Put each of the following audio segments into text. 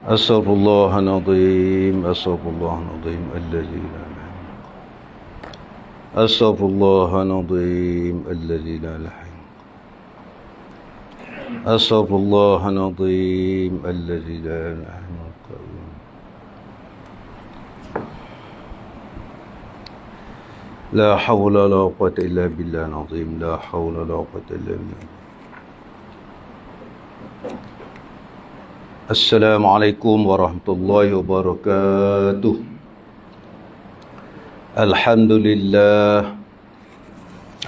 أستغفر الله العظيم أستغفر الله العظيم الذي لا إله أستغفر الله العظيم الذي لا إله أستغفر الله العظيم الذي لا إله لا حول ولا قوة إلا بالله العظيم لا حول ولا قوة إلا بالله. Assalamualaikum warahmatullahi wabarakatuh. Alhamdulillah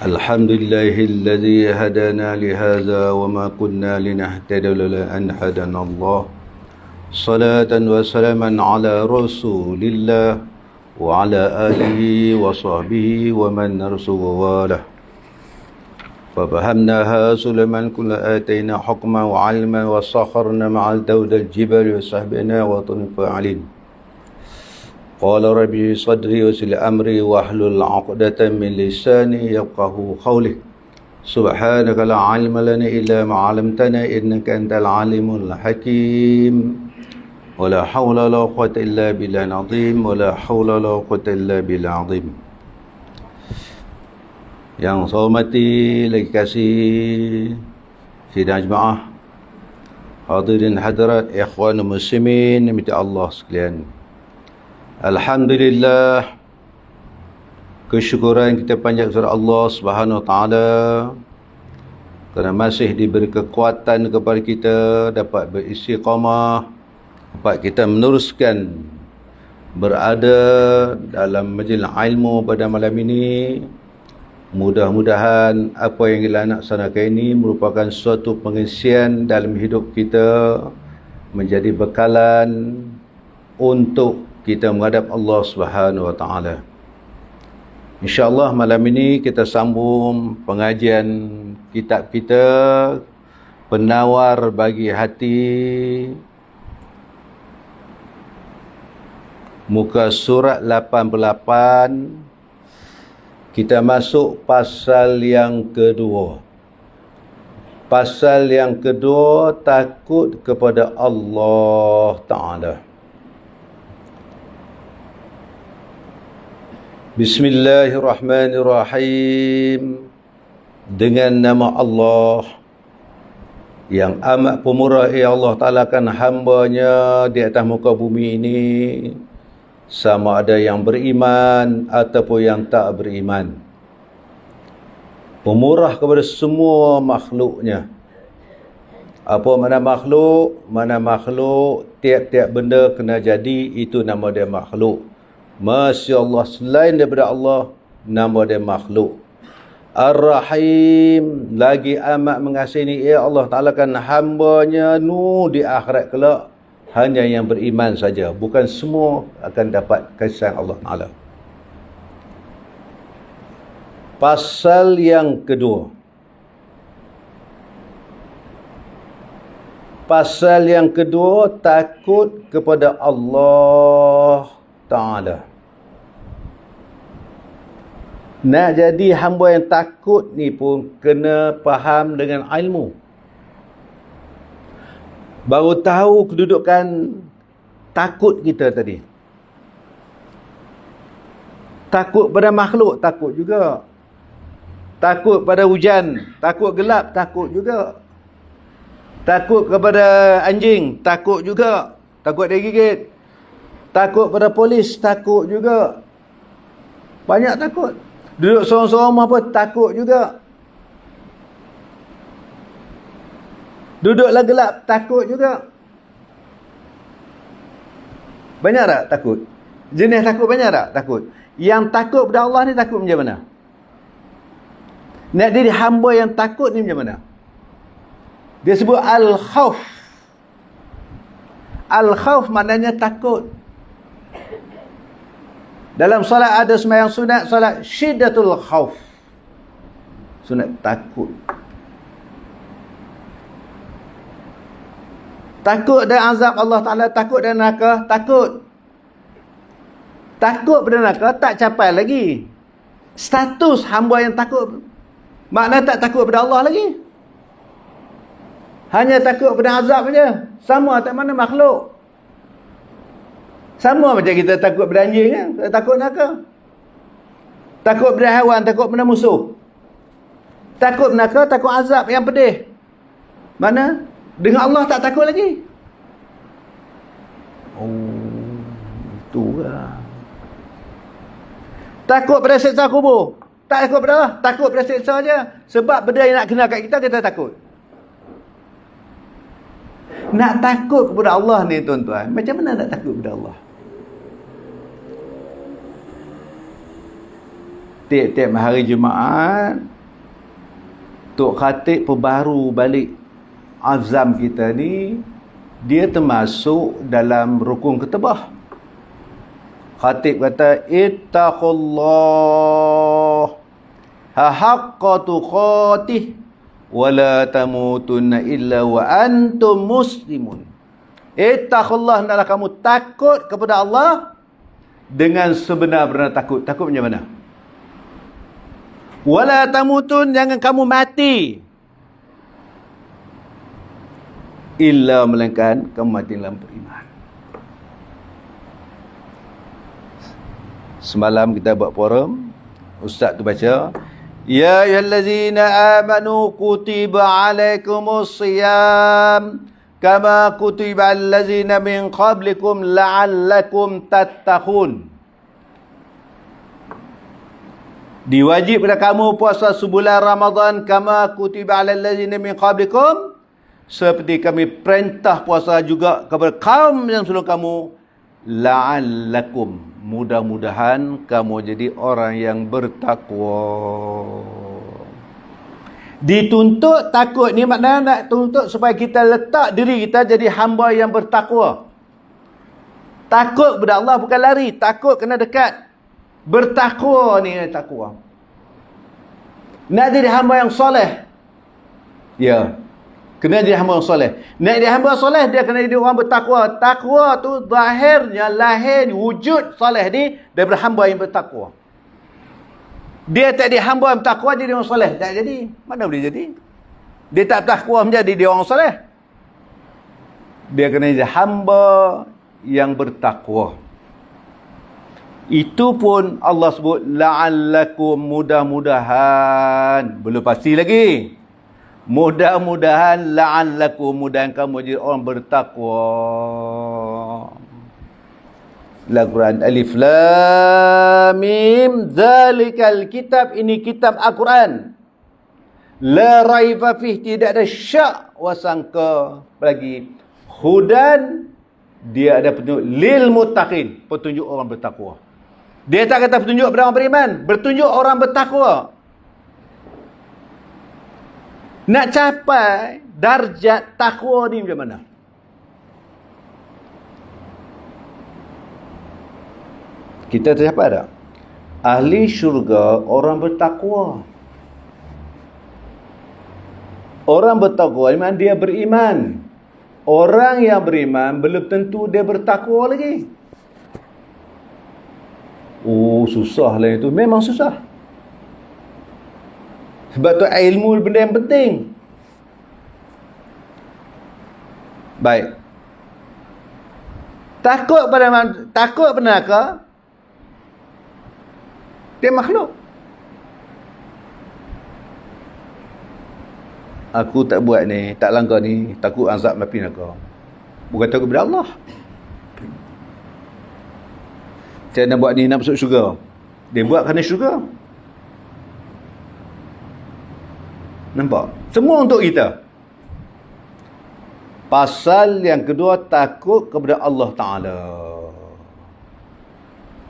Alhamdulillahilladzi hadana lihadza wa ma kunna linahtadiya laula an hadana Allah. Salatan wa salaman ala Rasulillah wa ala alihi wa sahbihi wa man narsuwalah. ففهمناها سليمان كل آتينا حكما وعلما وسخرنا مع داود الجبال وسحبنا وطنف عليم. قال ربي صدري ويسر أمري واحلل عقدة من لساني يفقهوا قولي. سبحانك لا علم لنا إلا ما علمتنا إنك أنت العليم الحكيم. ولا حول ولا قوة إلا بالله العظيم ولا حول ولا قوة إلا بالله العظيم. Yang saya hormati lagi kasih sidang jemaah, hadirin hadirat, ikhwan muslimin minta Allah sekalian. Alhamdulillah, kesyukuran kita panjat kepada Allah Subhanahu wa taala kerana masih diberi kekuatan kepada kita dapat beristiqamah, dapat kita meneruskan berada dalam majlis ilmu pada malam ini. Mudah-mudahan apa yang kita laksanakan ini merupakan suatu pengisian dalam hidup kita, menjadi bekalan untuk kita menghadap Allah Subhanahu wa taala. Insya-Allah malam ini kita sambung pengajian kitab kita Penawar Bagi Hati, muka surat 88. Kita masuk pasal yang kedua. Pasal yang kedua, takut kepada Allah Ta'ala. Bismillahirrahmanirrahim. Dengan nama Allah yang amat pemurah, ya Allah Ta'ala kan hambanya di atas muka bumi ini, sama ada yang beriman ataupun yang tak beriman. Pemurah kepada semua makhluknya. Apa mana makhluk? Mana makhluk, tiap-tiap benda kena jadi, itu nama dia makhluk. Masya Allah, selain daripada Allah, nama dia makhluk. Ar-Rahim, lagi amat mengasihi, ya Allah Ta'ala kan hambanya di akhirat kelak. Hanya yang beriman saja, bukan semua akan dapat kasih Allah Ta'ala. Pasal yang kedua. Pasal yang kedua, takut kepada Allah Ta'ala. Nak jadi hamba yang takut ni pun kena faham dengan ilmu. Baru tahu kedudukan takut kita tadi. Takut pada makhluk, takut juga. Takut pada hujan, takut gelap, takut juga. Takut kepada anjing, takut juga. Takut dia gigit. Takut pada polis, takut juga. Banyak takut. Duduk seorang-seorang rumah pun takut juga. Duduklah gelap, takut juga. Banyak tak takut? Jenis takut banyak tak? Takut. Yang takut pada Allah ni takut macam mana? Nak jadi hamba yang takut ni macam mana? Dia sebut al-khawf. Al-khawf maknanya takut. Dalam solat ada sembahyang sunat, solat syiddatul khawf. Sunat takut. Takut dan azab Allah Ta'ala, takut dan neraka, takut. Takut pada neraka tak capai lagi status hamba yang takut. Makna tak takut pada Allah lagi. Hanya takut pada azab saja. Sama tak mana makhluk. Sama macam kita takut pada anjing kan? Takut neraka. Takut pada haiwan, takut pada musuh. Takut neraka, takut azab yang pedih. Mana? Dengan Allah tak takut lagi. Oh, itulah. Takut pada siksa kubur. Tak takut pada Allah, takut pada siksa je. Sebab benda yang nak kena kat kita, kita takut. Nak takut kepada Allah ni tuan-tuan, macam mana nak takut kepada Allah? Tiap-tiap hari Jumaat, Tok Khatib perbaharu balik azam kita ni, dia termasuk dalam rukun ketebah. Khatib kata, ittaqullah haqqa tuqatih wa la tamutunna illa wa antum muslimun. Ittaqullah, hendaklah kamu takut kepada Allah dengan sebenar-benar takut. Takut macam mana? Wala tamutun, jangan kamu mati illa melainkan kamu mati dalam beriman. Semalam kita buat forum, ustaz tu baca, ya ayyuhallazina amanu kutiba alaikumus siyam kama kutiba allazina min qablikum la'allakum tattaqun. Diwajib pada kamu puasa sebulan Ramadan kama kutiba alal ladzina min qablikum, seperti kami perintah puasa juga kepada kaum yang sebelum kamu, la'allakum, mudah-mudahan kamu jadi orang yang bertakwa. Dituntut takut ni maknanya nak tuntut supaya kita letak diri kita jadi hamba yang bertakwa. Takut kepada Allah bukan lari, takut kena dekat. Bertakwa ni takwa. Nak jadi hamba yang soleh. Ya. Kena jadi hamba yang soleh. Nak jadi hamba soleh, dia kena jadi orang bertakwa. Takwa tu zahirnya, lahir, wujud soleh ni daripada hamba yang bertakwa. Dia tak jadi hamba yang bertakwa, jadi orang soleh. Tak jadi. Mana boleh jadi? Dia tak bertakwa menjadi dia orang soleh. Dia kena jadi hamba yang bertakwa. Itu pun Allah sebut la'allakum, mudah-mudahan. Belum pasti lagi. Mudah-mudahan, la'allakum, mudahan kamu jadi orang bertakwa. Al-Quran, Alif Lam Mim, zalikal kitab, ini kitab Al-Quran. La raiba fih, tidak ada syak wasangka lagi. Hudan, dia ada petunjuk lil muttaqin, petunjuk orang bertakwa. Dia tak kata petunjuk kepada orang beriman, bertunjuk orang bertakwa. Nak capai darjat takwa ni macam mana? Kita tercapai tak? Ahli syurga orang bertakwa. Orang bertakwa memang dia beriman. Orang yang beriman belum tentu dia bertakwa lagi. Oh, susah lah itu. Memang susah. Sebab tu ilmu benda yang penting. Baik. Takut pada neraka, dia makhluk. Aku tak buat ni, tak langgar ni, takut azab api neraka. Bukan takut kepada Allah. Saya nak buat ni nak masuk syurga. Dia buat kerana syurga. Nampak? Semua untuk kita. Pasal yang kedua, takut kepada Allah Ta'ala.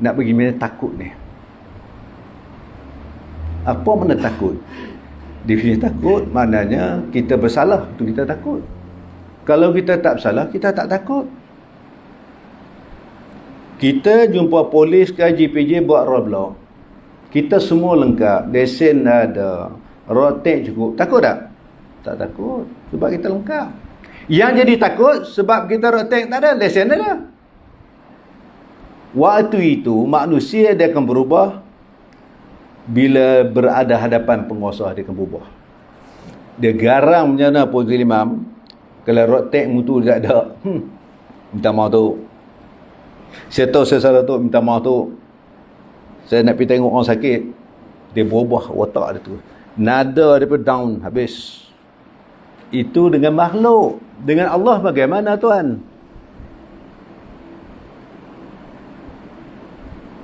Nak pergi mana takut ni? Apa mana takut? Definisi takut maknanya kita bersalah tu kita takut. Kalau kita tak bersalah, kita tak takut. Kita jumpa polis ke JPJ buat roadblock, kita semua lengkap, lesen ada, road tax cukup, takut tak? Tak takut, sebab kita lengkap. Yang jadi takut sebab kita road tax tak ada, lesen ada. Waktu itu manusia dia akan berubah bila berada hadapan penguasa, dia akan berubah. Dia garang macam mana pun imam, kalau road tax mutu dia tak ada, minta maaf tu. Saya tahu saya salah tu, minta maaf tu. Saya nak pergi tengok orang sakit, dia berubah watak dia tu. Nada dia pun down habis. Itu dengan makhluk. Dengan Allah bagaimana tuan?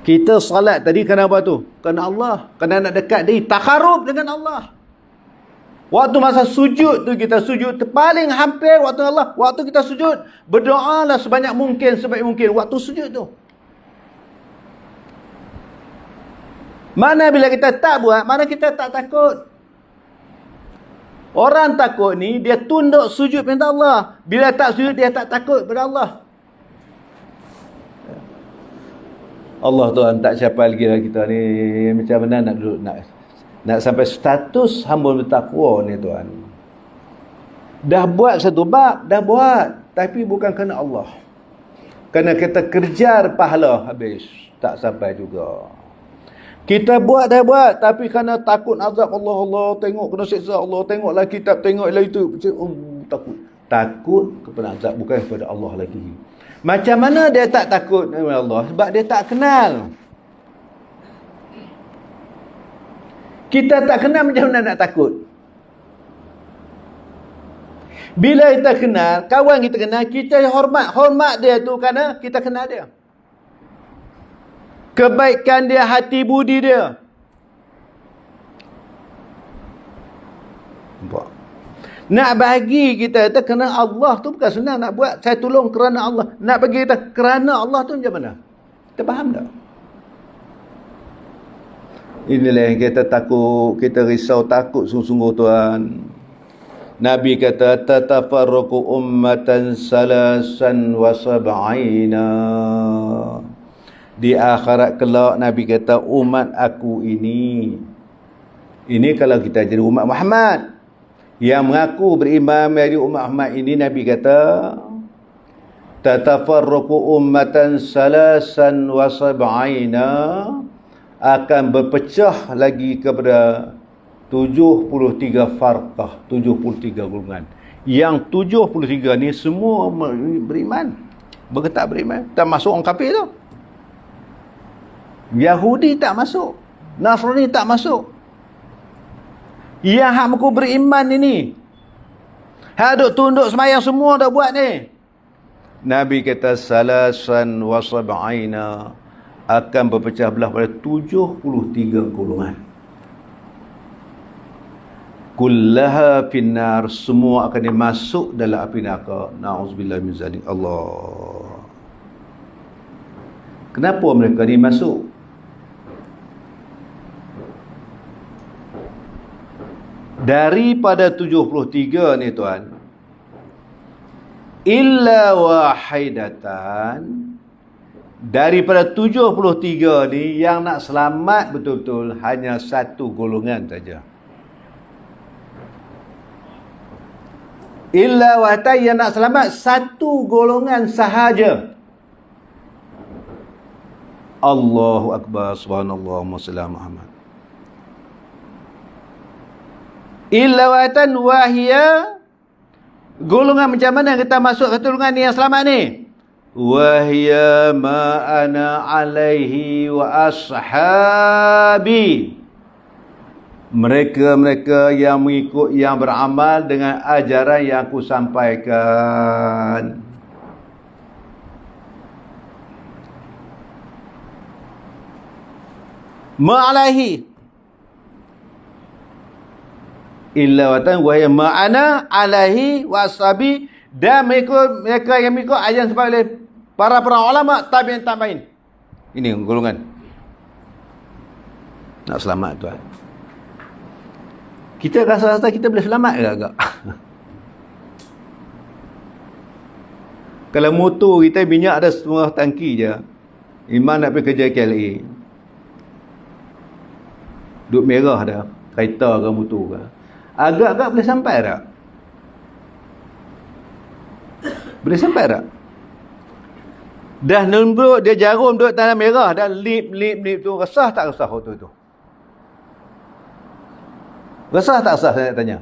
Kita salat tadi kenapa tu? Kerana Allah. Kerana nak dekat dia. Takharub dengan Allah. Waktu masa sujud tu kita sujud paling hampir waktu Allah. Waktu kita sujud, berdoalah sebanyak mungkin, sebaik mungkin. Waktu sujud tu. Mana bila kita tak buat, mana kita tak takut. Orang takut ni, dia tunduk sujud pada Allah. Bila tak sujud, dia tak takut pada Allah. Allah Tuhan tak capai lagi lah kita ni. Macam mana nak duduk, nak sampai status hamba bertakwa ni Tuhan. Dah buat satu bab, dah buat. Tapi bukan kerana Allah. Kerana kita kejar pahala habis. Tak sampai juga. Kita buat dah buat, tapi kerana takut azab Allah, Allah tengok kena siksa Allah, tengoklah kitab, tengoklah itu, takut. Takut kepada azab, bukan kepada Allah lagi. Macam mana dia tak takut kepada Allah? Sebab dia tak kenal. Kita tak kenal, macam mana nak takut? Bila kita kenal, kawan kita kenal, kita hormat dia tu kerana kita kenal dia. Kebaikan dia, hati budi dia. Nampak? Nak bagi kita kerana Allah tu bukan senang nak buat. Saya tolong kerana Allah. Nak bagi kita kerana Allah tu macam mana? Kita faham tak? Inilah yang kita takut, kita risau, takut sungguh-sungguh Tuhan. Nabi kata, tatafarruqu ummatan salasan wa sab'ina. Di akhirat kelak Nabi kata, umat aku ini kalau kita jadi umat Muhammad yang mengaku beriman menjadi umat Muhammad ini, Nabi kata tatafarruqu ummatan salasan wa sab'ina, akan berpecah lagi kepada 73 farqah, 73 golongan. Yang 73 ni semua beriman, tak beriman, tak masuk orang kafir tu. Yahudi tak masuk, Nasrani tak masuk. Yang hak mengaku beriman ini, hak duk tunduk semayang semua dah buat ni. Nabi kata salasan wa sab'ina, akan berpecah belah pada 73 golongan. Kullaha finnar, semua akan dimasuk dalam api neraka. Na'udzubillah min zalik. Allah. Kenapa mereka dimasuk? Daripada 73 ni tuan, illa wahidatan, daripada 73 ni yang nak selamat betul-betul hanya satu golongan saja. Illa wahidatan, yang nak selamat satu golongan sahaja. Allahu Akbar, subhanallah, Allahumma Muhammad. Illa wahidatan wahia, golongan macam mana kita masuk ke golongan ni yang selamat ni? Wahia ma ana alaihi wa ashabi, mereka-mereka yang mengikut, yang beramal dengan ajaran yang aku sampaikan. Ma alaihi, illa watan wahya ma'ana alaihi wasabi, dan mereka yang mengikut ajaran sebagai para ulama tabi'in tabi'in. Ini golongan nak selamat tuan. Kita rasa-rasa kita boleh selamat ke agak? Kalau motor kita minyak ada setengah tangki je, Iman nak pergi kerja KLA, duk merah dah, kereta ke motor ke, agak-agak boleh sampai tak? Boleh sampai tak? Dah nembuk, dia jarum duduk tanah merah, dah lip tu, resah tak resah waktu tu? Resah tak resah, saya nak tanya?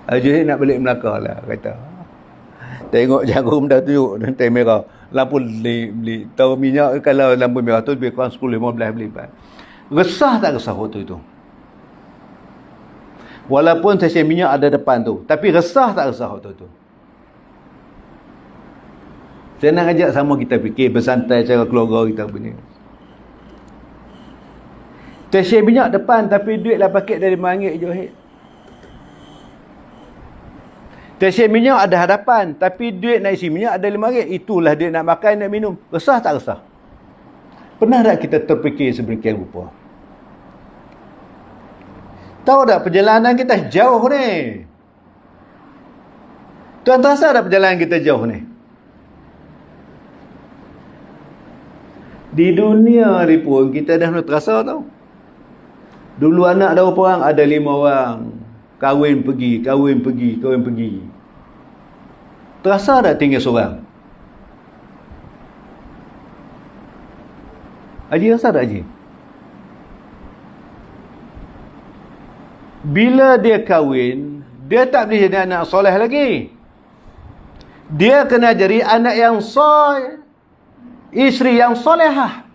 Haji nak balik Melaka lah, kata. Tengok jarum dah tunjuk rantai merah. Lampu beli. Tahu minyak kalau lampu merah tu lebih kurang 10-15 beli. Resah tak resah waktu itu? Walaupun stesen minyak ada depan tu. Tapi resah tak resah waktu tu? Saya nak ajak sama kita fikir bersantai cara keluarga kita punya. Stesen minyak depan tapi duit lah paket dari RM5 je. Stesen minyak ada hadapan tapi duit nak isi minyak ada RM5. Itulah dia nak makan, nak minum. Resah tak resah? Pernah tak kita terfikir sedemikian rupa? Tahu tak perjalanan kita jauh ni? Tuan terasa tak perjalanan kita jauh ni? Di dunia ni pun kita dah mula terasa tau. Dulu anak dah berapa orang? Ada 5 orang. Kahwin pergi. Terasa tak tinggal seorang? Haji rasa tak Haji? Bila dia kahwin, dia tak boleh jadi anak soleh lagi. Dia kena jadi anak yang soleh, isteri yang solehah.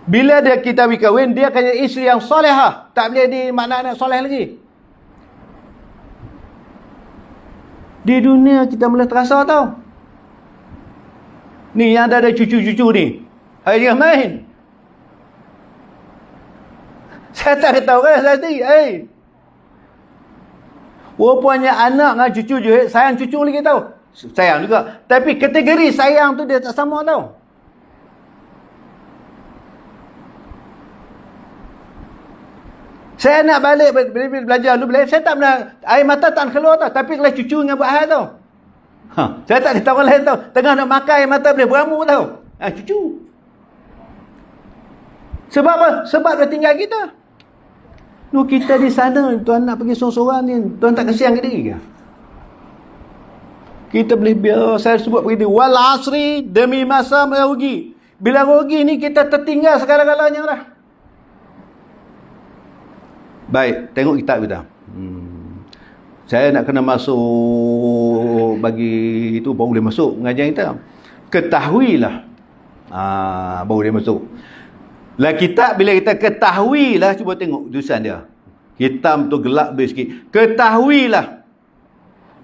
Bila kita kahwin, dia kena jadi isteri yang solehah. Tak boleh di makna anak soleh lagi. Di dunia kita mula terasa tau. Ni yang ada cucu-cucu ni. Hari dia main. Saya tak tahu kan tadi. Rupanya anak dengan cucu je sayang cucu lagi tau. Sayang juga. Tapi kategori sayang tu dia tak sama tau. Saya nak balik belajar dulu, saya tak pernah, air mata tak keluar tau. Tapi kalau cucu dengan buat hal tau. Saya tak tahu orang lain tau. Tengah nak makan air mata boleh beramuk tau. Cucu. Sebab apa? Sebab dia tinggal kita. Kita di sana, tuan nak pergi sorang-sorang ni, tuan tak kesian ke diri ke? Kita boleh biar, saya sebut begini, wal asri, demi masa merugi. Bila rugi ni kita tertinggal segala-galanya dah. Baik, tengok kitab kita. Saya nak kena masuk bagi itu baru boleh masuk pengajian kita. Ketahuilah. Baru boleh masuk. Lah kitab bila kita ketahuilah, cuba tengok tulisan dia. Hitam tu gelap sikit. Ketahuilah.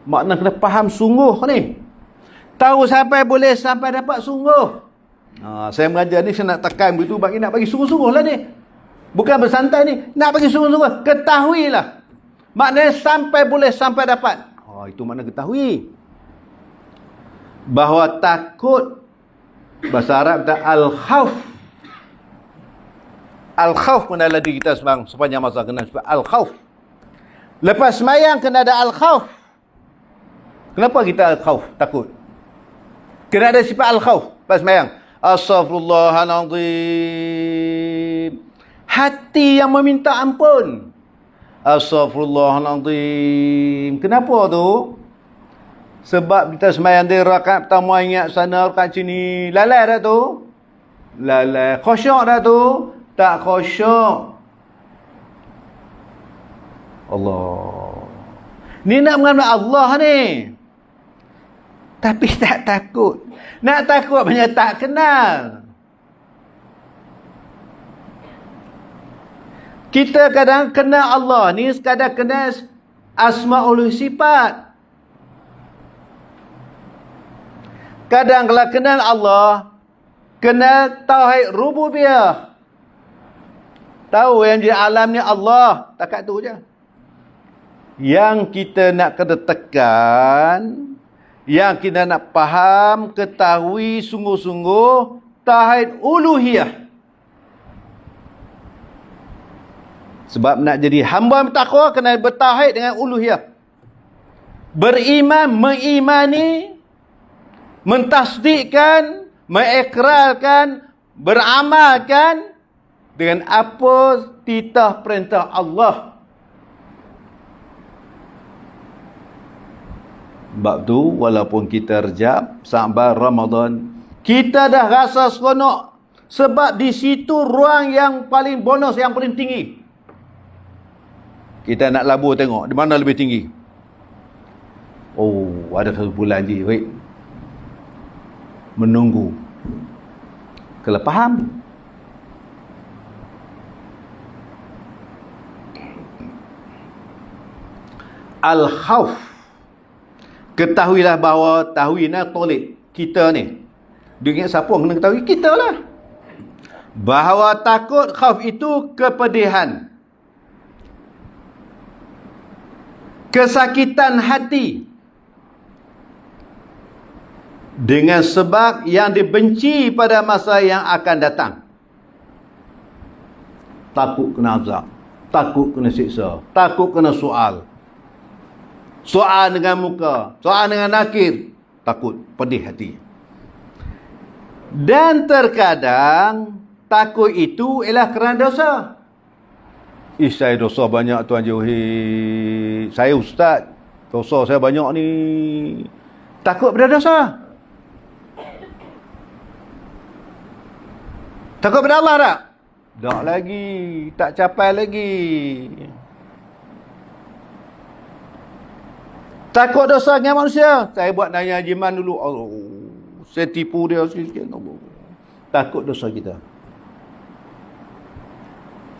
Makna kena faham sungguh ni. Tahu sampai boleh sampai dapat sungguh. Saya mengajar ni saya nak tekan begitu bagi nak bagi sungguh-sungguh lah ni. Bukan bersantai ni. Nak bagi sungguh-sungguh. Ketahuilah. Maknanya sampai boleh sampai dapat. Itu makna ketahui. Bahawa takut. Bahasa Arab kata al-khawf. Al-khawf pun dalam diri kita sepanjang masa kena sebab al-khawf. Lepas semayang kena ada al-khawf. Kenapa kita al-khawf? Takut. Kena ada sifat al-khawf. Lepas semayang. Astaghfirullahaladzim. Hati yang meminta ampun. Astaghfirullahaladzim. Kenapa tu? Sebab kita semayang dia rakaat pertama ingat sana, rakaat sini. Lalai dah tu? Lalai. Khusyuk dah tu? Tak khusyuk. Allah. Ni nak mengenal Allah ni. Tapi tak takut. Nak takut banyak tak kenal. Kita kadang kenal Allah ni sekadar kenal asma'ul sifat. Kadang kalau kenal Allah, kenal tauhid rububiyah. Tahu yang di alam ni Allah, takat tu je. Yang kita nak kena tekan, yang kita nak faham, ketahui sungguh-sungguh tauhid uluhiyah. Sebab nak jadi hamba bertakwa kena bertauhid dengan uluhiyah. Beriman, mengimani, mentasdikkan, mengikrarkan, beramalkan dengan apa titah perintah Allah. Sebab tu walaupun kita rejab sampai Ramadan, kita dah rasa seronok sebab di situ ruang yang paling bonus, yang paling tinggi. Kita nak labur tengok di mana lebih tinggi. Oh, ada 1 bulan je, wait. Menunggu. Kalau faham. Al-khawf. Ketahuilah bahawa tahwina tolik. Kita ni. Dia ingat siapa kena ketahui? Kita lah. Bahawa takut khauf itu kepedihan. Kesakitan hati. Dengan sebab yang dibenci pada masa yang akan datang. Takut kena azab. Takut kena siksa. Takut kena soal. Soal dengan muka. Soal dengan nakir. Takut, pedih hati. Dan terkadang takut itu ialah kerana dosa. Saya dosa banyak Tuan Johid. Saya ustaz. Dosa saya banyak ni. Takut pada dosa. Takut pada Allah tak? Tak lagi. Tak capai lagi. Takut dosa dengan manusia. Saya buat nanya jiman dulu. Allah, saya tipu dia sikit. Takut dosa kita.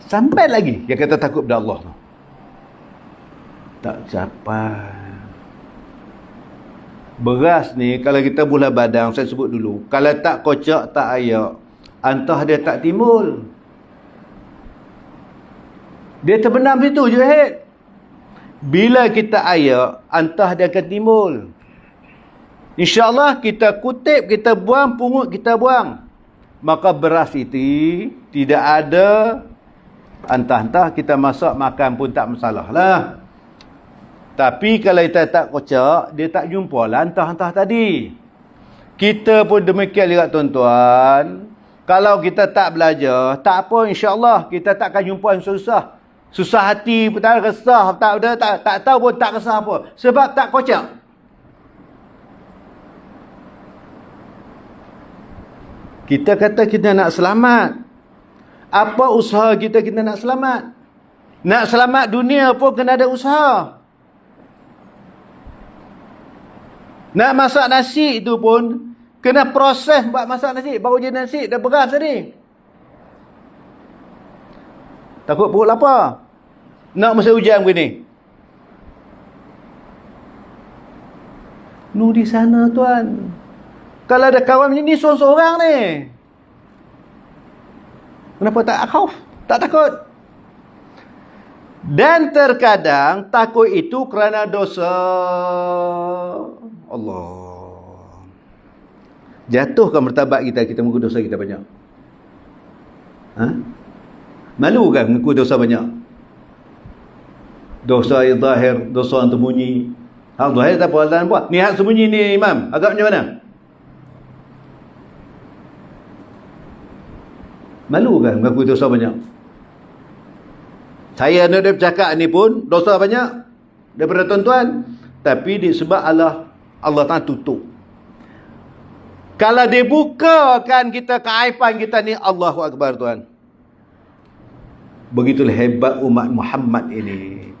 Sampai lagi dia kata takut pada Allah. Tak capai. Beras ni kalau kita bulah badang, saya sebut dulu, kalau tak kocak, tak ayak, antah dia tak timbul. Dia terbenam situ je, Hid. Bila kita ayak, antah dia akan timbul. InsyaAllah kita kutip, kita buang, pungut kita buang. Maka beras itu tidak ada antah-antah, kita masak makan pun tak masalah lah. Tapi kalau kita tak kocak, dia tak jumpa lah antah-antah tadi. Kita pun demikian juga tuan-tuan. Kalau kita tak belajar, tak apa, insyaAllah kita tak akan jumpa yang susah. Susah hati pun tak resah, tak tahu pun tak resah apa. Sebab tak kocak. Kita kata kita nak selamat. Apa usaha kita nak selamat? Nak selamat dunia pun kena ada usaha. Nak masak nasi itu pun kena proses buat masak nasi. Baru je nasi dah beras tadi. Takut perut lapar. Nak masa hujan begini. Nu di sana tuan. Kalau ada kawan ni seorang-seorang ni. Kenapa tak khauf? Tak takut. Dan terkadang takut itu kerana dosa. Allah. Jatuhkan martabat kita mengaku dosa kita banyak. Ha? Malu kan mengaku dosa banyak? Dosa yang zahir, dosa yang terbunyi. Hak zahir tak apa azan buat. Ni hak sembunyi ni imam. Agaknya mana? Malu kan mengaku dosa banyak? Saya nak dia bercakap ni pun dosa banyak daripada tuan-tuan. Tapi disebab Allah Ta'ala tutup. Kalau dia bukakan kita keaiban kita ni, Allahu Akbar tuan. Begitulah hebat umat Muhammad ini.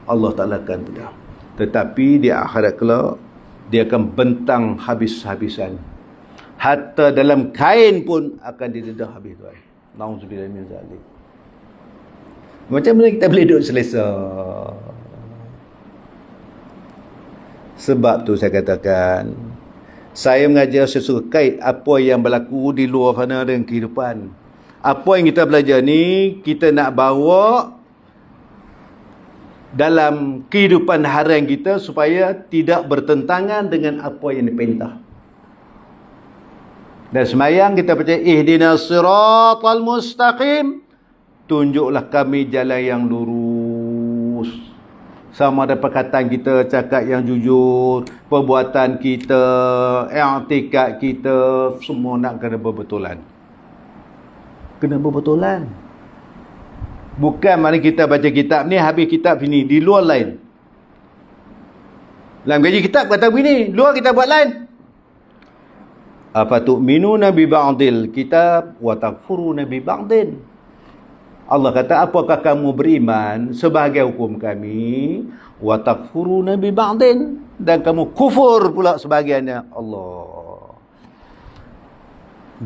Allah Ta'ala akan tidak. Tetapi di akhirat kelak, dia akan bentang habis-habisan. Hatta dalam kain pun akan didedah habis tuan. Na'udzubillah min zalik. Macam mana kita boleh duduk selesa? Sebab tu saya katakan, saya mengajar sesuatu kait apa yang berlaku di luar sana dengan kehidupan. Apa yang kita belajar ni, kita nak bawa dalam kehidupan harian kita supaya tidak bertentangan dengan apa yang diperintah. Dan semayang kita baca ihdinas siratal mustaqim, tunjuklah kami jalan yang lurus. Sama ada perkataan kita, cakap yang jujur, perbuatan kita, i'tikad kita, semua nak kena berbetulan. Kena berbetulan. Bukan mari kita baca kitab ni, habis kitab sini, di luar lain. Dalam gaji kitab kata begini, luar kita buat lain. Afatu'minuna bi ba'dil kitab wa takfuruna bi ba'din. Allah kata, apakah kamu beriman sebagai hukum kami, wa takfuruna bi ba'din, dan kamu kufur pula sebahagiannya. Allah.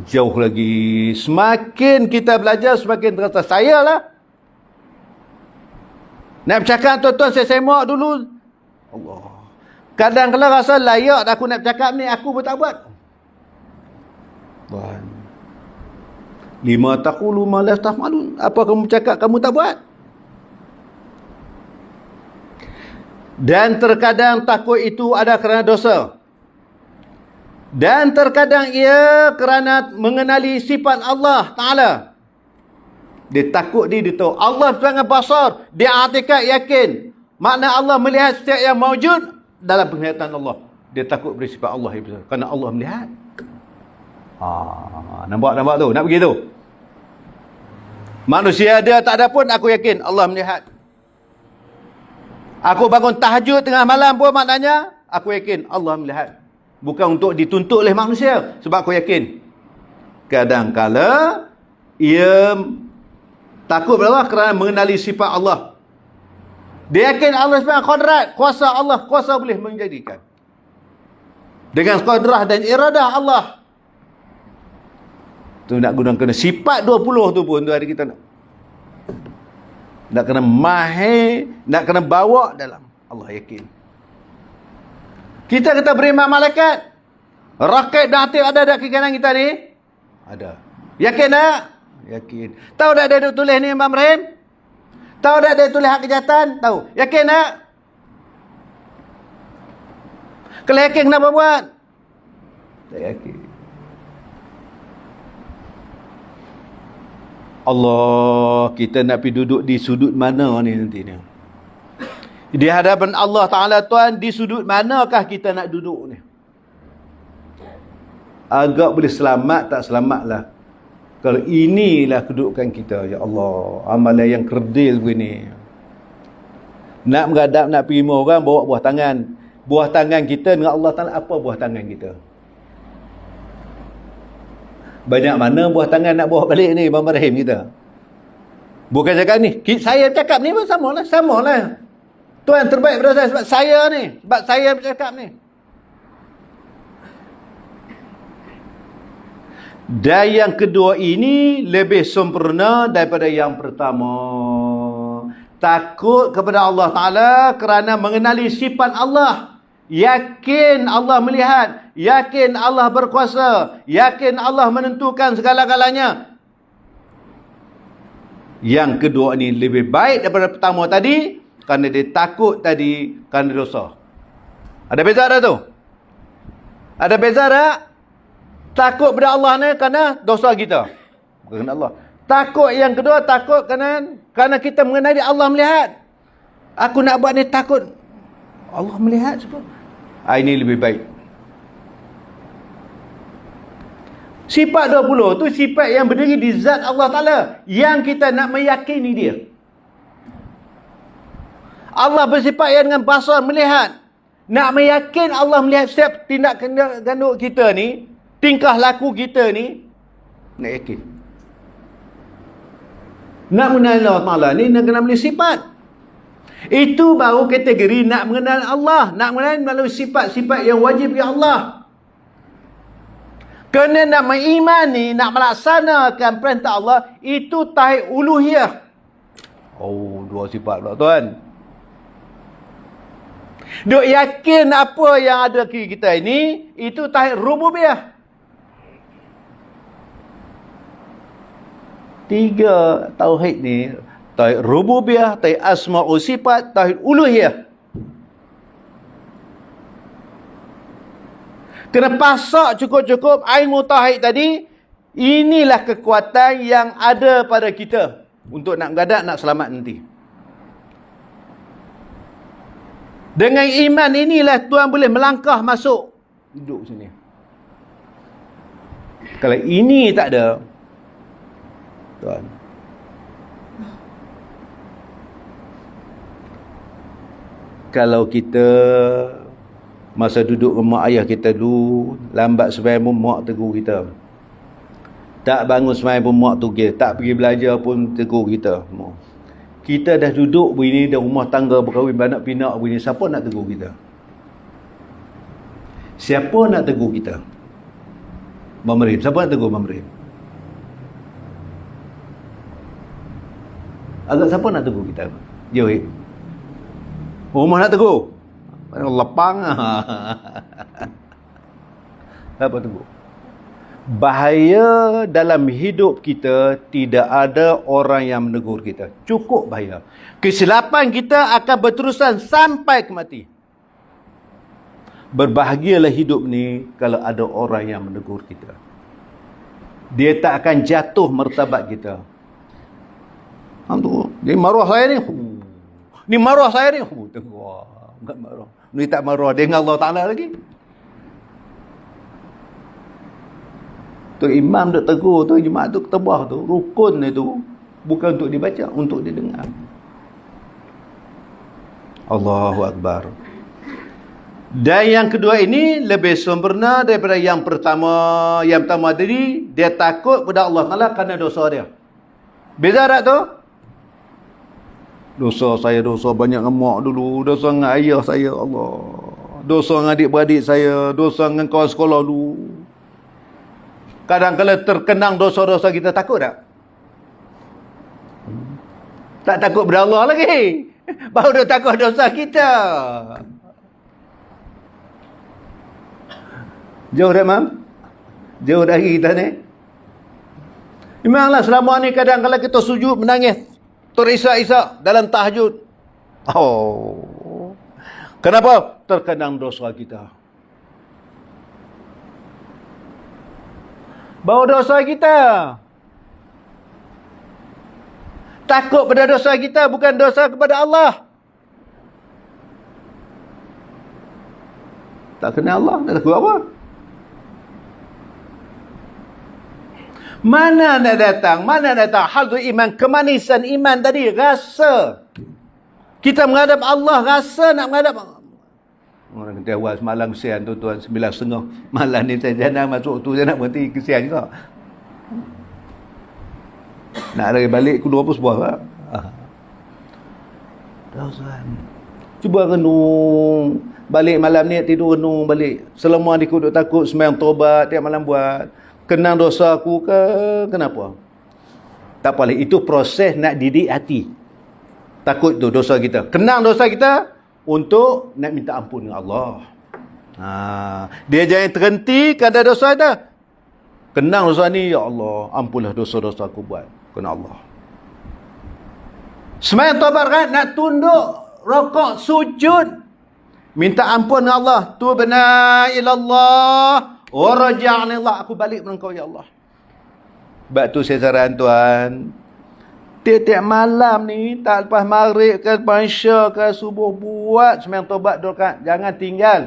Jauh lagi. Semakin kita belajar, semakin terasa. Saya lah. Nak bercakap tuan-tuan, saya semak dulu. Allah. Kadang-kadang rasa layak aku nak bercakap ni, aku pun tak buat. Tuan. 5 taqulu ma la taf'alun. Apa kamu cakap kamu tak buat? Dan terkadang takut itu ada kerana dosa. Dan terkadang ia kerana mengenali sifat Allah Ta'ala. Dia takut dia tahu. Allah sangat basar. Dia artikat yakin. Makna Allah melihat setiap yang mawjud dalam penglihatan Allah. Dia takut bersifat Allah. Kerana Allah melihat. Nampak tu? Nak begitu? Manusia ada tak ada pun aku yakin Allah melihat. Aku bangun tahajud tengah malam pun maknanya aku yakin Allah melihat. Bukan untuk dituntut oleh manusia. Sebab aku yakin. Kadang-kala ia takut berapa? Kerana mengenali sifat Allah. Dia yakin Allah sebenarnya qadrat. Kuasa Allah. Kuasa boleh menjadikan. Dengan qadrah dan iradah Allah. Tu nak gunakan sifat 20 tu pun tu hari kita nak kena mahir, nak kena bawa dalam. Allah yakin. Kita beriman malaikat. Rakib dan atib ada tak kiri kanan kita ni? Ada. Yakin tak? Yakin. Tahu tak dia duk tulis ni Imam Rahim? Tahu tak dia tulis hak kejahatan? Tahu. Yakin tak? Kalau yakin kenapa buat? Tak yakin. Allah, kita nak pergi duduk di sudut mana ni nanti ni? Di hadapan Allah Ta'ala Tuan, di sudut manakah kita nak duduk ni? Agak boleh selamat, tak selamat lah. Kalau inilah kedudukan kita, ya Allah, amalan yang kerdil begini. Nak menghadap, nak pergi rumah orang, bawa buah tangan. Buah tangan kita dengan Allah Ta'ala, apa buah tangan kita? Banyak mana buah tangan nak bawa balik ni Imam Rahim kita. Bukan cakap ni. Saya cakap ni pun sama lah. Sama lah. Tuan terbaik pada saya sebab saya ni. Sebab saya bercakap ni. Dan yang kedua ini lebih sempurna daripada yang pertama. Takut kepada Allah Ta'ala kerana mengenali sifat Allah. Yakin Allah melihat. Yakin Allah berkuasa. Yakin Allah menentukan segala-galanya. Yang kedua ni lebih baik daripada pertama tadi. Kerana dia takut tadi kerana dosa. Ada beza tak tu? Ada beza tak? Takut pada Allah ni kerana dosa kita. Bukan kerana Allah. Takut yang kedua, takut kerana kita mengenali Allah melihat. Aku nak buat ni takut. Allah melihat semua. Ini lebih baik. Sifat 20 tu sifat yang berdiri di zat Allah Ta'ala. Yang kita nak meyakini dia. Allah bersifat yang dengan basar melihat. Nak meyakin Allah melihat setiap tindak tanduk kita ni. Tingkah laku kita ni. Nak yakin. Nak mengenal Allah Ta'ala ni nak kena beli sifat. Itu baru kategori nak mengenal Allah. Nak mengenal melalui sifat-sifat yang wajib ya Allah. Kerana nak mengimani, nak melaksanakan perintah Allah, itu tauhid uluhiyah. Oh, dua sifat pula tuan. Duk yakin apa yang ada kiri kita ini, itu tauhid rububiyah. 3 tauhid ni, tauhid rububiyah, tauhid asma' wa sifat, tauhid uluhiyah. Kena pasak cukup-cukup ilmu tauhid tadi. Inilah kekuatan yang ada pada kita untuk nak mengadak, nak selamat nanti. Dengan iman inilah Tuhan boleh melangkah masuk. Duduk sini. Kalau ini tak ada, Tuhan, kalau kita masa duduk rumah ayah kita dulu, lambat sembahyang pun mak tegur kita. Tak bangun sembahyang pun mak tegur. Tak pergi belajar pun tegur kita. Kita dah duduk begini, dah rumah tangga berkahwin, beranak pinak begini, siapa nak tegur kita? Siapa nak tegur kita? Mamrim. Siapa nak tegur Mamrim? Agak siapa nak tegur kita? Jauh. Rumah nak tegur? Lepang. Siapa tegur? Bahaya dalam hidup kita, tidak ada orang yang menegur kita. Cukup bahaya. Kesilapan kita akan berterusan sampai ke mati. Berbahagialah hidup ni kalau ada orang yang menegur kita. Dia tak akan jatuh martabat kita. Ni maruah saya ni. Ni maruah saya ni. Tengok. Enggak maruah. Ni tak maruah dengan Allah Ta'ala lagi. Tu imam duk tegur tu, jemaah tu ketebah tu, rukun itu bukan untuk dibaca, untuk didengar. Allahu Akbar. Dan yang kedua ini lebih sempurna daripada yang pertama. Yang pertama tadi, dia takut pada Allah Ta'ala kerana dosa dia. Beza tak tu? Dosa saya, dosa banyak dengan mak dulu, dosa dengan ayah saya, Allah. Dosa dengan adik-beradik saya, dosa dengan kawan sekolah dulu. Kadang-kadang terkenang dosa-dosa kita, takut tak? Tak takut pada Allah lagi. Baru dah takut dosa kita. Jauh dah, Mam? Jauh dari kita ni? Memanglah selama ni kadang-kadang kita sujud menangis, terisak-isak dalam tahajud. Oh. Kenapa? Terkenang dosa kita. Bawa dosa kita. Takut pada dosa kita, bukan dosa kepada Allah. Tak kenal Allah, nak takut apa? Mana nak datang? Mana datang? Hal iman, kemanisan iman tadi, rasa. Kita menghadap Allah, rasa nak menghadap. Orang kata awal semalam kesian tuan-tuan, 9.30 malam ni saya jangan masuk tu, saya nak berhenti, kesian juga. Nak lari balik kedua pun sebuah tak? Tuan, cuba renung balik malam ni, tidur renung balik. Selama ni aku duk takut sembahyang taubat tiap malam buat, kenang dosa aku ke kenapa? Tak boleh, itu proses nak didik hati. Takut tu dosa kita, kenang dosa kita untuk nak minta ampun dengan Allah. Dia jangan terhenti kerana dosa dah. Kenang dosa ni, ya Allah, ampunlah dosa-dosa aku buat kerana Allah. Sembahyang taubat kan, nak tunduk, rokok, sujud, minta ampun dengan Allah. Tubna ilallah wa raja'na Allah, aku balik kepada Engkau ya Allah. Sebab tu saya saran tuan, tiap-tiap malam ni, tak lepas maghrib ke, lepas isya ke, subuh, buat sembahyang taubat 2 rakaat. Jangan tinggal.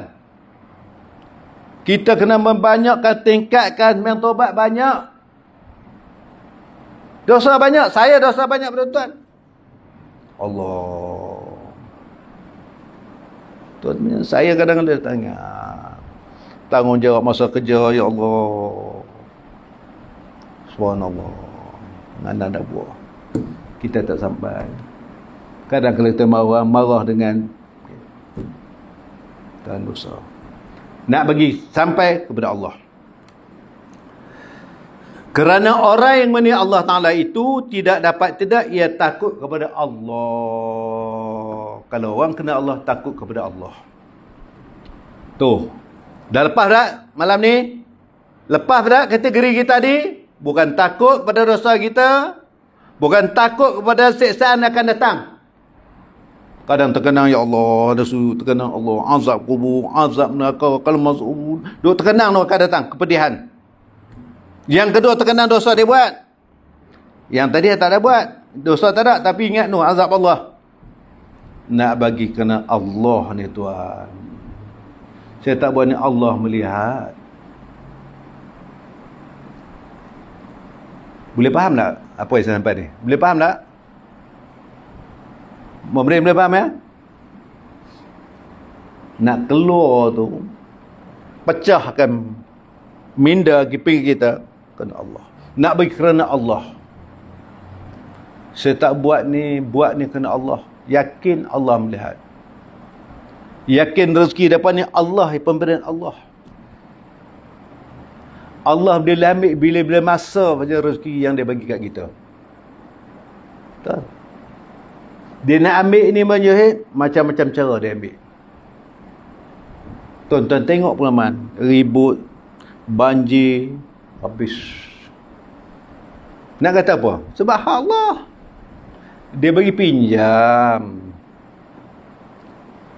Kita kena membanyakkan, tingkatkan sembahyang taubat banyak. Dosa banyak. Saya dosa banyak pada tuan. Allah. Tuan, saya kadang-kadang tanya, tanggungjawab masa kerja, ya Allah. Subhanallah. Anda nak buat. Kita tak sampai. Kadang-kadang kita marah dengan dan dosa. Nak bagi sampai kepada Allah. Kerana orang yang mengenal Allah Ta'ala itu tidak dapat tidak, ia takut kepada Allah. Kalau orang kenal Allah, takut kepada Allah. Tuh. Dah lepas tak malam ni? Lepas tak kategori kita tadi? Bukan takut pada dosa kita, bukan takut kepada siksaan akan datang. Kadang terkenang, ya Allah, ada terkenang Allah, azab kubur, azab neraka, kalau masuk, duk terkenang akan datang, kepedihan. Yang kedua terkenang dosa dia buat. Yang tadi tak ada buat, dosa tak ada, tapi ingat tu azab Allah. Nak bagi kena Allah ni tuan. Saya tak buat ni, Allah melihat. Boleh faham tak apa yang saya sampai ni? Boleh faham tak? Memberi boleh faham ya? Nak keluar tu, pecahkan minda kiping kita kerana Allah. Nak bagi kerana Allah. Saya tak buat ni kerana Allah. Yakin Allah melihat. Yakin rezeki dapat ni Allah, pemberian Allah. Allah dia ambil bila-bila masa saja rezeki yang dia bagi kat kita. Betul? Dia nak ambil ni menjahit, macam-macam cara dia ambil. Tuan-tuan tengok pengalaman. Ribut, banjir, habis. Nak kata apa? Sebab Allah. Dia bagi pinjam.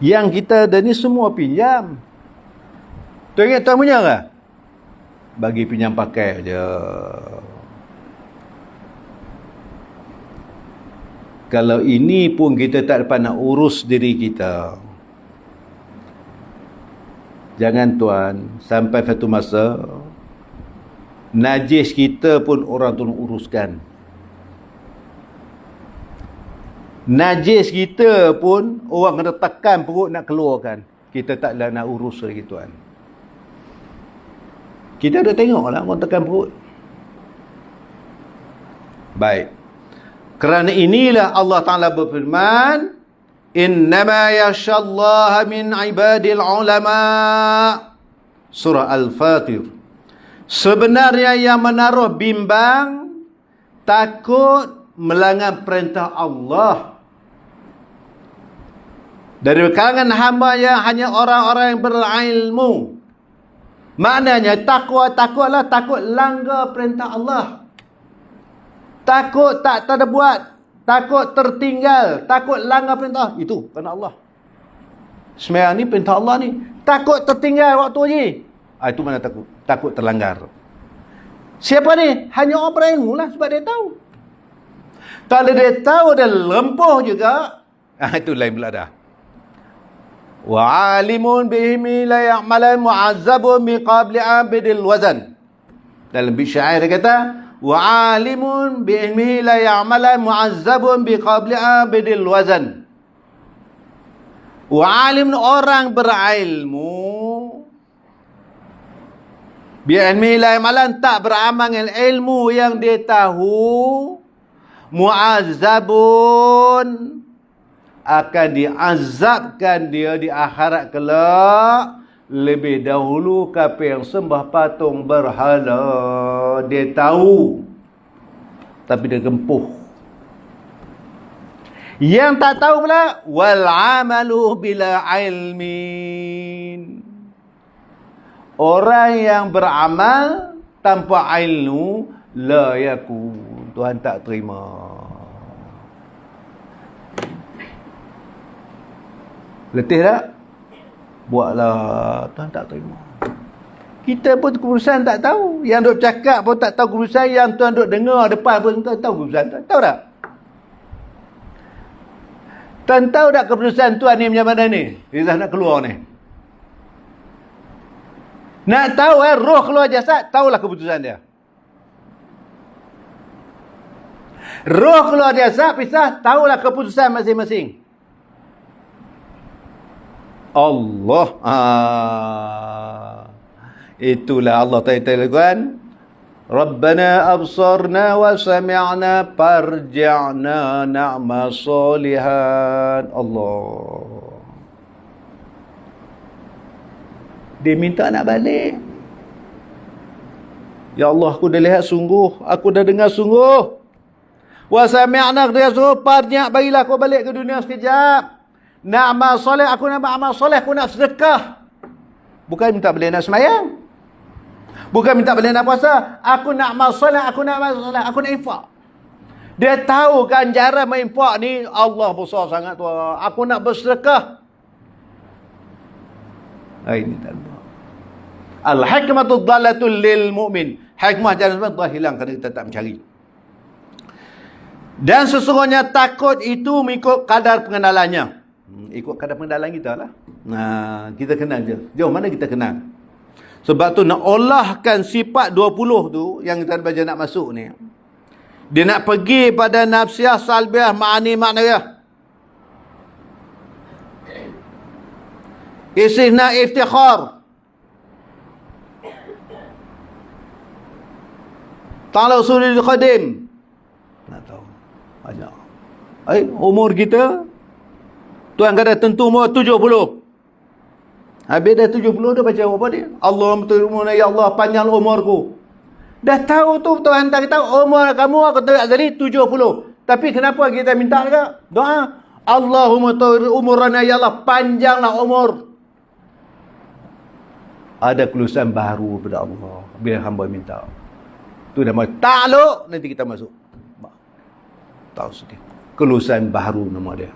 Yang kita ada ni semua pinjam. Tuan ingat tuan punya ke? Bagi pinjam pakai je. Kalau ini pun kita tak dapat nak urus diri kita. Jangan tuan, sampai satu masa najis kita pun orang tu uruskan. Najis kita pun orang kena tekan perut nak keluarkan. Kita taklah nak urus lagi tuan. Kita dah tengoklah orang tekan perut. Baik. Kerana inilah Allah Ta'ala berfirman, innama yakhshallaha min ibadil ulama. Surah Al-Fatir. Sebenarnya yang menaruh bimbang, takut melanggar perintah Allah dari kalangan hamba yang hanya orang-orang yang berilmu. Maknanya takutlah takut langgar perintah Allah. Takut tak terbuat, takut tertinggal, takut langgar perintah. Itu kerana Allah. Sembahyang ni perintah Allah ni. Takut tertinggal waktu ni. Itu mana takut? Takut terlanggar. Siapa ni? Hanya orang berilmu lah, sebab dia tahu. Kalau dia tahu dia lempuh juga, itu lain pula dah. Wa alimun bihimi la ya'malan mu'azzabun min qabli abidil wazan. Dalam bait syair dia kata, wa alimun bi'ilmihi la ya'malan mu'azzabun biqabli abidil wazan. Wa alim, orang berilmu, bi'ilmihi la ya'malan, tak beramal dengan ilmu yang dia tahu, mu'azzabun, akan diazabkan dia di akhirat kelak lebih dahulu kafir yang sembah patung berhala. Dia tahu, tapi dia gempuh. Yang tak tahu pula, wal amalu bila ilmin. Orang yang beramal tanpa ilmu, la yakun, Tuhan tak terima. Letih tak? Buatlah, Tuhan tak terima. Kita pun keputusan tak tahu. Yang duk cakap pun tak tahu keputusan. Yang Tuhan duk dengar depan pun tak tahu keputusan. Tahu tak? Tuhan tahu tak keputusan Tuhan ni macam mana ni? Dia dah nak keluar ni. Nak tahu roh keluar jasad, tahulah keputusan dia. Roh keluar jasad pisah, tahulah keputusan masing-masing. Allah. Itulah Allah Ta'ala kan. Rabbana absarna wa sami'na farji'na na'mal salihan. Allah. Dia minta nak balik. Ya Allah, aku dah lihat sungguh, aku dah dengar sungguh. Wa sami'na, dia suruh farji', bagilah aku balik ke dunia sekejap. Nak amal soleh, aku nak amal soleh, aku nak sedekah. Bukan minta balik nak semayang. Bukan minta balik nak puasa. Aku nak amal soleh, aku nak amal soleh, aku nak infak. Dia tahu ganjaran menginfak ni Allah besar sangat tu. Aku nak bersedekah. Ini tak ada. Al-hikmatu dhalatul lil mu'min. Hikmah jangan sampai hilang kerana kita tak mencari. Dan sesungguhnya takut itu mengikut kadar pengenalannya. Ikut kadar pengenalan kita lah. Nah, kita kenal je. Jauh mana kita kenal. Sebab tu nak olahkan sifat 20 tu yang kita baca nak masuk ni. Dia nak pergi pada nafsiyah, salbiah, ma'ani, ma'nawiyah. Istisna, iftikhar. Ta'ala usulil qadim. Nak tahu. Banyak. Umur kita, Tuhan kata tentu umur 70. Habis dah 70 dah baca apa dia? Allah ya Allah panjang umurku. Dah tahu tu Tuhan tak tahu umur kamu aku tak jadi 70. Tapi kenapa kita minta juga doa? Allahumma tawir umurana ya Allah, panjanglah umur. Ada kelulusan baru pada Allah bila hamba minta. Tu nama takluk, nanti kita masuk. Tahu sikit. Kelulusan baru nama dia.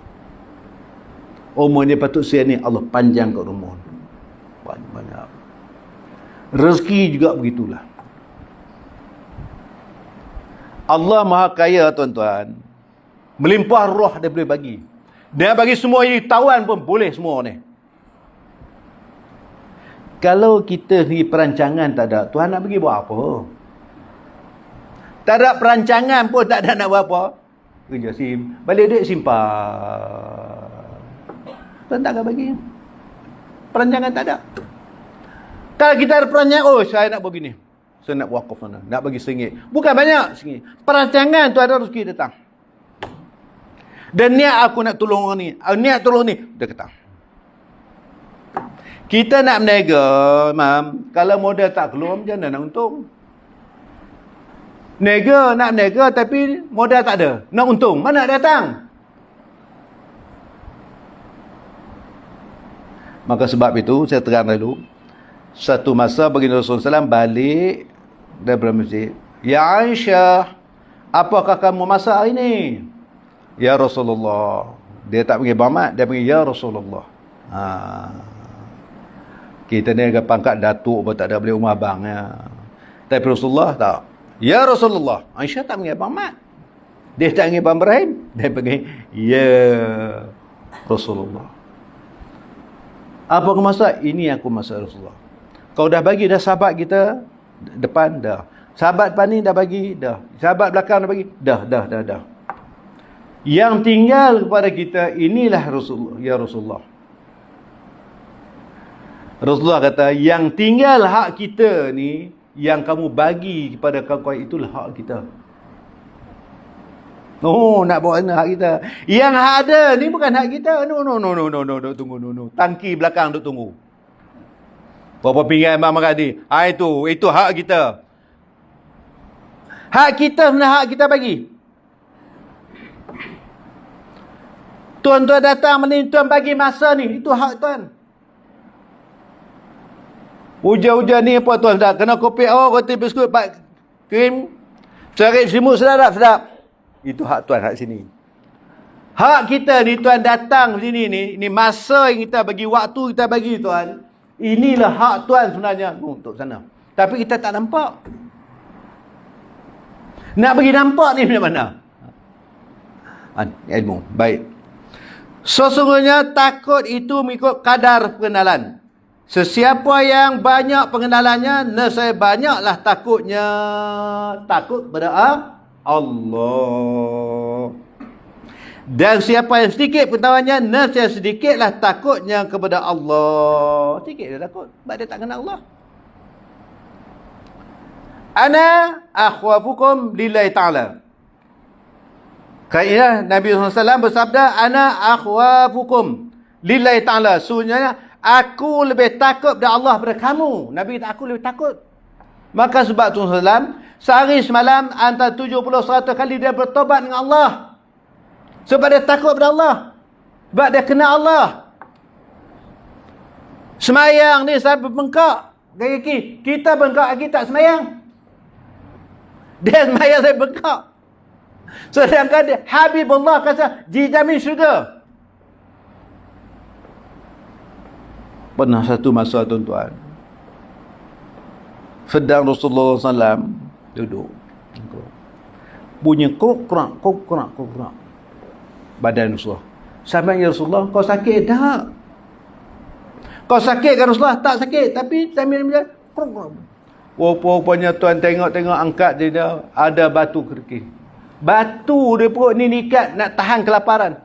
Umur ni patut saya ni Allah panjang kat umur. Banyak. Rezeki juga begitulah. Allah Maha Kaya tuan-tuan. Melimpah roh dia boleh bagi. Dia bagi semua ini tawan pun boleh semua ni. Kalau kita ni perancangan tak ada, Tuhan nak bagi buat apa? Tak ada perancangan pun tak ada nak buat apa. Kerja balik duit simpan. Tuhan tak akan bagi. Perancangan tak ada. Kalau kita ada perancangan, oh saya nak buat gini. Saya nak wakaf mana. Nak bagi RM1. Bukan banyak RM1. Perancangan tu ada rezeki datang. Dan niat aku nak tolong orang ni. Niat tolong ni. Dia kata. Kita nak berniaga, Mam. Kalau modal tak keluar, macam mana nak untung? Nak berniaga tapi modal tak ada. Nak untung. Mana datang? Maka sebab itu, saya terang dulu. Satu masa baginda Rasulullah SAW balik daripada masjid. Ya Aisyah, apakah kamu masak hari ini? Ya Rasulullah. Dia tak panggil Bamat, dia panggil Ya Rasulullah. Kita ni agak pangkat datuk pun tak ada, boleh rumah abang ya. Tapi Rasulullah tak. Ya Rasulullah. Aisyah tak panggil Abang Mat. Dia tak panggil Abang Ibrahim. Dia panggil Ya Rasulullah. Apa aku masak? Ini aku masak Rasulullah. Kau dah bagi dah sahabat kita depan dah. Sahabat depan ni dah bagi dah. Sahabat belakang dah bagi dah. Yang tinggal kepada kita inilah Rasulullah. Ya Rasulullah. Rasulullah kata, yang tinggal hak kita ni, yang kamu bagi kepada kawan-kawan, itulah hak kita. Oh, nak bawa mana hak kita? Yang hak ada ni bukan hak kita. No. Tunggu. Tangki belakang duk tunggu. Berapa pinggan Abang Magadi? Itu hak kita. Hak kita sebenarnya hak kita bagi. Tuan-tuan datang ni, tuan bagi masa ni, itu hak tuan. Hujan-hujan ni apa tuan dah? Kena kopi roti biskut, pak krim, cari simut sedap. Itu hak tuan hak sini. Hak kita ni tuan datang sini ni masa yang kita bagi, waktu kita bagi tuan. Inilah hak tuan sebenarnya untuk sana. Tapi kita tak nampak. Nak bagi nampak ni macam mana? Ilmu. Baik. Sesungguhnya takut itu mengikut kadar pengenalan. Sesiapa yang banyak pengenalannya, nescaya banyaklah takutnya. Takut kepada Allah. Dan siapa yang sedikit pengetahuannya, nescaya sedikitlah takutnya kepada Allah. Sedikit dia takut, sebab dia tak kenal Allah. Ana akhwafukum lillahi ta'ala. Kainah Nabi SAW bersabda, Ana akhwafukum lillahi ta'ala. Sebenarnya, aku lebih takut pada Allah pada kamu. Nabi kata, aku lebih takut. Maka sebab tu SAW, sehari semalam antara 70-100 kali dia bertobat dengan Allah. Sebab dia takut pada Allah. Sebab dia kenal Allah. Semayang ni saya bengkak. Kaki kita bengkak lagi tak semayang. Dia semayang saya bengkak. Sedangkan dia, Habibullah kata, dijamin syurga. Pernah satu masa tuan-tuan, sedang Rasulullah SAW duduk, bunyi kuk-krak. Badan Rasulullah. Sampai ya Rasulullah, kau sakit tak? Kau sakit kan Rasulullah? Tak sakit. Tapi sambil kuk-krak. Rupanya tuan tengok angkat dia, ada batu kerikil. Batu dia perut ni ikat nak tahan kelaparan.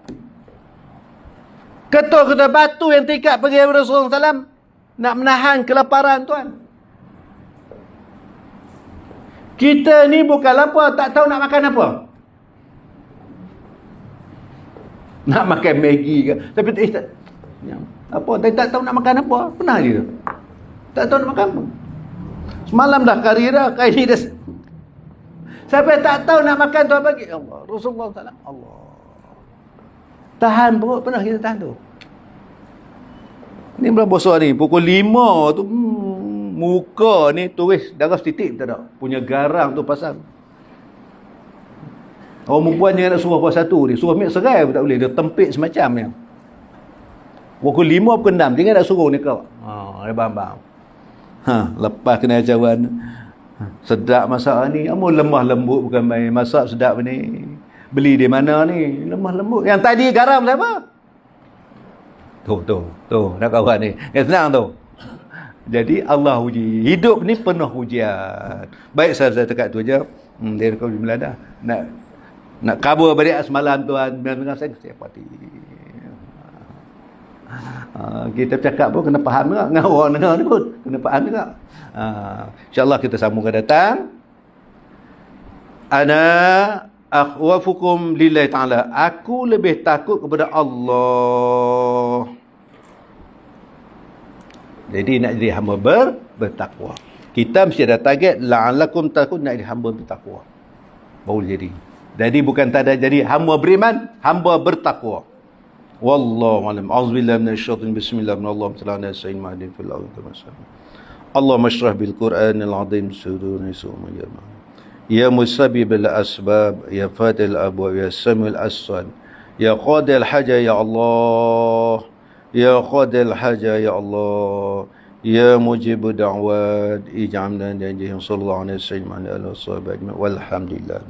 Ketul-ketul batu yang terikat pergi Rasulullah SAW nak menahan kelaparan tuan. Kita ni bukan apa, tak tahu nak makan apa. Nak makan Maggi ke. Tapi tak tahu nak makan apa. Pernah dia tak tahu nak makan apa. Semalam dah kari dah, kali ni dah Sampai tak tahu nak makan tu apa lagi. Allah. Rasulullah SAW. Allah. Tahan perut pernah kita tahan tu. Ni berapa besar ni? Pukul 5 tu muka ni tulis darah setitik tak ada. Punya garang tu pasang. Orang perempuan jangan nak suruh puas satu ni. Suruh ambil serai pun tak boleh. Dia tempit semacam ni. Pukul 5 pukul 6. Jangan nak suruh ni kau. Dia faham. Lepas kena ajaran. Sedap masak ni. Amun lemah lembut bukan main. Masak sedap ni. Beli di mana ni? Lemah lembut. Yang tadi garam siapa? Tu. Nak kawan ni. Yang senang tu. Jadi Allah uji. Hidup ni penuh ujian. Baik saya dekat tu je. Dia kau jumlah dah. Nak kabur balik semalam tuan. Dengan saya siap hati. Kita cakap pun kena faham juga. Dengan orang dengar ni pun. Kena faham juga. InsyaAllah kita sambung akan datang. Ana akhwafukum lillahi ta'ala. Aku lebih takut kepada Allah. Jadi nak jadi hamba bertakwa. Kita mesti ada target la'allakum takut nak jadi hamba bertakwa. Baru jadi. Jadi bukan tak ada jadi hamba beriman, hamba bertakwa. Wallahu a'lam. Auzubillahi minasyaitonir bismillahirrahmanirrahim. Allahumma shrah bil Qur'anil azim sudurna summa jama. Ya musabbibil asbab, ya fatil abwab, ya samiul aswad, ya qadil haja ya Allah. Ya qadil haja ya Allah. Ya mujibu da'wat ij'alna najih sallallahu alaihi wasallam wa alihi wasallam walhamdulillah.